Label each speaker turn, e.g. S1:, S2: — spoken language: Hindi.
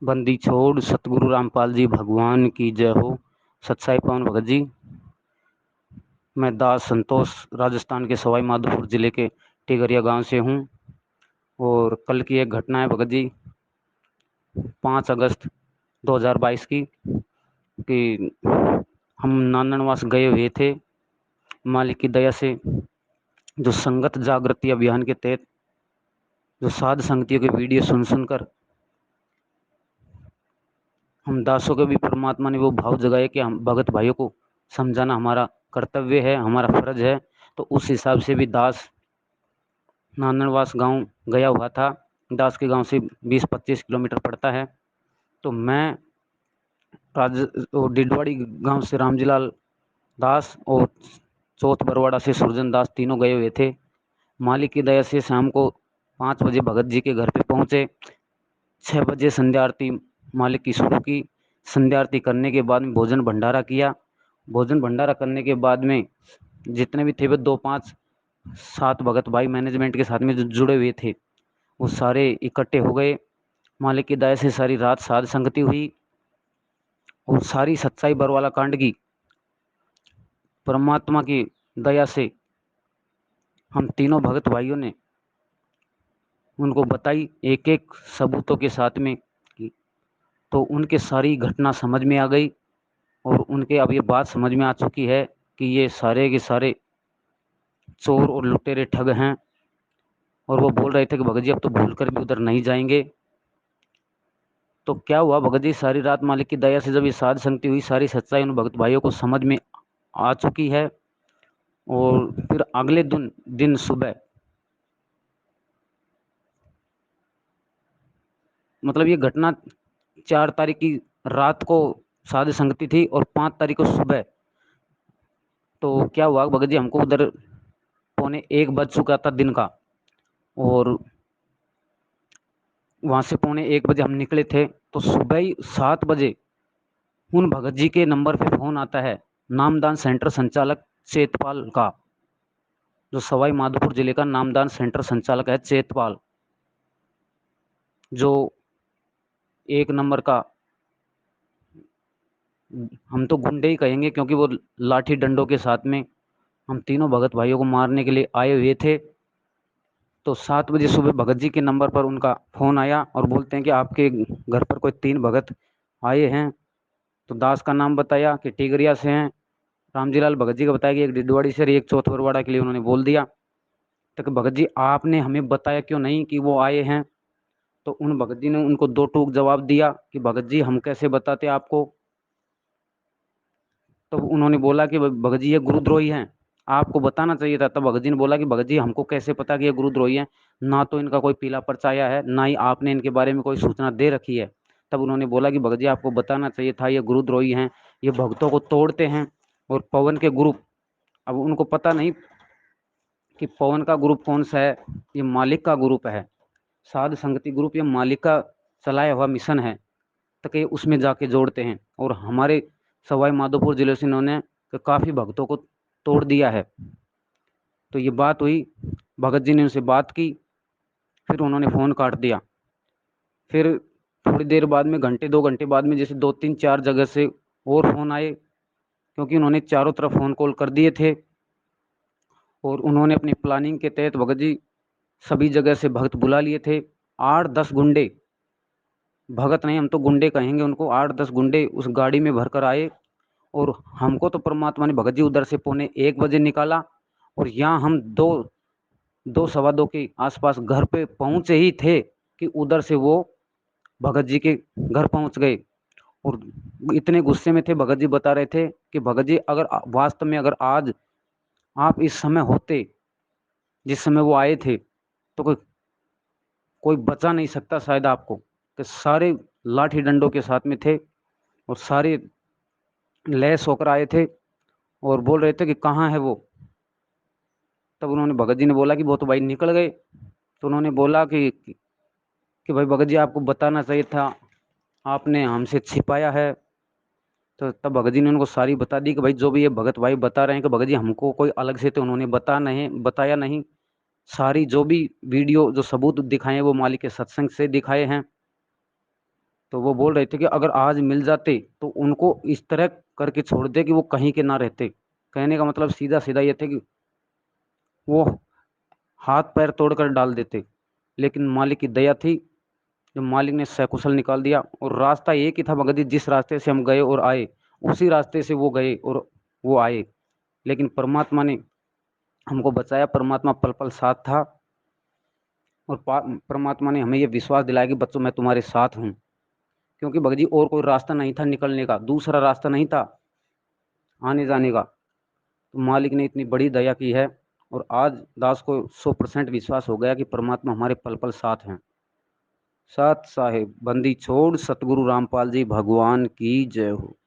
S1: बंदी छोड़ सतगुरु रामपाल जी भगवान की जय हो। सतसाई पावन भगत जी। मैं दास संतोष राजस्थान के सवाई माधोपुर जिले के टिगरिया गांव से हूं। और कल की एक घटना है भगत जी, 5 अगस्त 2022 की, कि हम नाननवास गए हुए थे। मालिक की दया से जो संगत जागृति अभियान के तहत जो साध संगतियों के वीडियो सुन सुनकर हम दासों के भी परमात्मा ने वो भाव जगाए कि हम भगत भाइयों को समझाना हमारा कर्तव्य है, हमारा फर्ज है। तो उस हिसाब से भी दास नाननवास गांव गया हुआ था। दास के गांव से 20-25 किलोमीटर पड़ता है। तो मैं डिडवाड़ी गांव से रामजीलाल दास और चौथ बरवाड़ा से सुरजन दास तीनों गए हुए थे। मालिक की दया से शाम को 5 बजे भगत जी के घर पे पहुंचे। 6 बजे संध्या आरती मालिक की शुरू की। संध्या आरती करने के बाद में भोजन भंडारा किया। भोजन भंडारा करने के बाद में जितने भी थे, वे 2-5-7 भगत भाई मैनेजमेंट के साथ में जो जुड़े हुए थे, वो सारे इकट्ठे हो गए। मालिक की दया से सारी रात साध संगति हुई और सारी सच्चाई बरवाला कांड की परमात्मा की दया से हम तीनों भगत भाइयों ने उनको बताई, एक एक सबूतों के साथ में की। तो उनके सारी घटना समझ में आ गई और उनके अब ये बात समझ में आ चुकी है कि ये सारे के सारे चोर और लुटेरे ठग हैं। और वो बोल रहे थे कि भगत जी अब तो भूल कर भी उधर नहीं जाएंगे। तो क्या हुआ भगत जी, सारी रात मालिक की दया से जब ये साध संगति हुई, सारी सच्चाई उन भगत भाइयों को समझ में आ चुकी है। और फिर अगले दिन सुबह, मतलब ये घटना 4 तारीख की रात को साध संगति थी और 5 तारीख को सुबह। तो क्या हुआ भगत जी, हमको उधर 1:45 बज चुका था दिन का। और वहां से 1:45 बजे हम निकले थे। तो सुबह ही 7 बजे उन भगत जी के नंबर पे फोन आता है, नामदान सेंटर संचालक चेतपाल का। जो सवाई माधोपुर जिले का नामदान सेंटर संचालक है चेतपाल, जो 1 नंबर का, हम तो गुंडे ही कहेंगे क्योंकि वो लाठी डंडों के साथ में हम तीनों भगत भाइयों को मारने के लिए आए हुए थे। तो 7 बजे सुबह भगत जी के नंबर पर उनका फोन आया और बोलते हैं कि आपके घर पर कोई 3 भगत आए हैं। तो दास का नाम बताया कि टिगरिया से हैं। रामजीलाल भगत जी का बताया कि एक डिडवाड़ी से और एक चौथवरवाड़ा के लिए उन्होंने बोल दिया। तो भगत जी आपने हमें बताया क्यों नहीं कि वो आए हैं? तो उन भगत जी ने उनको दो टूक जवाब दिया कि भगत जी हम कैसे बताते आपको। तो उन्होंने बोला कि भगत जी ये गुरुद्रोही हैं, आपको बताना चाहिए था। तब भगत जी ने बोला कि भगत जी हमको कैसे पता कि ये गुरुद्रोही हैं, ना तो इनका कोई पीला पर्चा आया है, ना ही आपने इनके बारे में कोई सूचना दे रखी है। तब उन्होंने बोला कि भगत जी आपको बताना चाहिए था, ये गुरुद्रोही हैं, ये भक्तों को तोड़ते हैं। और पवन के ग्रुप, अब उनको पता नहीं कि पवन का ग्रुप कौन सा है, ये मालिक का ग्रुप है। साध संगति ग्रुप ये मालिक का चलाया हुआ मिशन है, तो कि उसमें जाके जोड़ते हैं। और हमारे सवाई माधोपुर जिले से इन्होंने काफ़ी भक्तों को तोड़ दिया है। तो ये बात हुई, भगत जी ने उनसे बात की, फिर उन्होंने फ़ोन काट दिया। फिर थोड़ी देर बाद में, घंटे 2 घंटे बाद में, जैसे 2-3-4 जगह से और फ़ोन आए, क्योंकि उन्होंने चारों तरफ फ़ोन कॉल कर दिए थे। और उन्होंने अपनी प्लानिंग के तहत भगत जी सभी जगह से भक्त बुला लिए थे। 8-10 गुंडे, भगत नहीं हम तो गुंडे कहेंगे उनको, 8-10 गुंडे उस गाड़ी में भरकर आए। और हमको तो परमात्मा ने भगत जी उधर से 1:45 निकाला। और यहाँ हम 2-2 सवा 2 के आसपास घर पे पहुंचे ही थे कि उधर से वो भगत जी के घर पहुंच गए। और इतने गुस्से में थे, भगत जी बता रहे थे कि भगत जी अगर वास्तव में अगर आज आप इस समय होते जिस समय वो आए थे, तो कोई कोई बचा नहीं सकता शायद आपको। कि सारे लाठी डंडों के साथ में थे और सारे लैस होकर आए थे और बोल रहे थे कि कहाँ है वो। तब उन्होंने, भगत जी ने बोला कि वो तो भाई निकल गए। तो उन्होंने बोला कि भाई भगत जी आपको बताना चाहिए था, आपने हमसे छिपाया है। तो तब भगत जी ने उनको सारी बता दी कि भाई जो भी ये भगत भाई बता रहे हैं कि भगत जी हमको कोई अलग से तो उन्होंने बताया नहीं। सारी जो भी वीडियो जो सबूत दिखाए वो मालिक के सत्संग से दिखाए हैं। तो वो बोल रहे थे कि अगर आज मिल जाते तो उनको इस तरह करके छोड़ दे कि वो कहीं के ना रहते। कहने का मतलब सीधा सीधा ये थे कि वो हाथ पैर तोड़कर डाल देते, लेकिन मालिक की दया थी, जो मालिक ने सकुशल निकाल दिया। और रास्ता एक ही था मगधी, जिस रास्ते से हम गए और आए उसी रास्ते से वो गए और वो आए। लेकिन परमात्मा ने हमको बचाया, परमात्मा पल पल साथ था। और परमात्मा ने हमें ये विश्वास दिलाया कि बच्चों मैं तुम्हारे साथ हूँ। क्योंकि भगत जी और कोई रास्ता नहीं था निकलने का, दूसरा रास्ता नहीं था आने जाने का। तो मालिक ने इतनी बड़ी दया की है, और आज दास को 100% विश्वास हो गया कि परमात्मा हमारे पल पल साथ हैं। साथ साहेब बंदी छोड़, सतगुरु रामपाल जी भगवान की जय हो।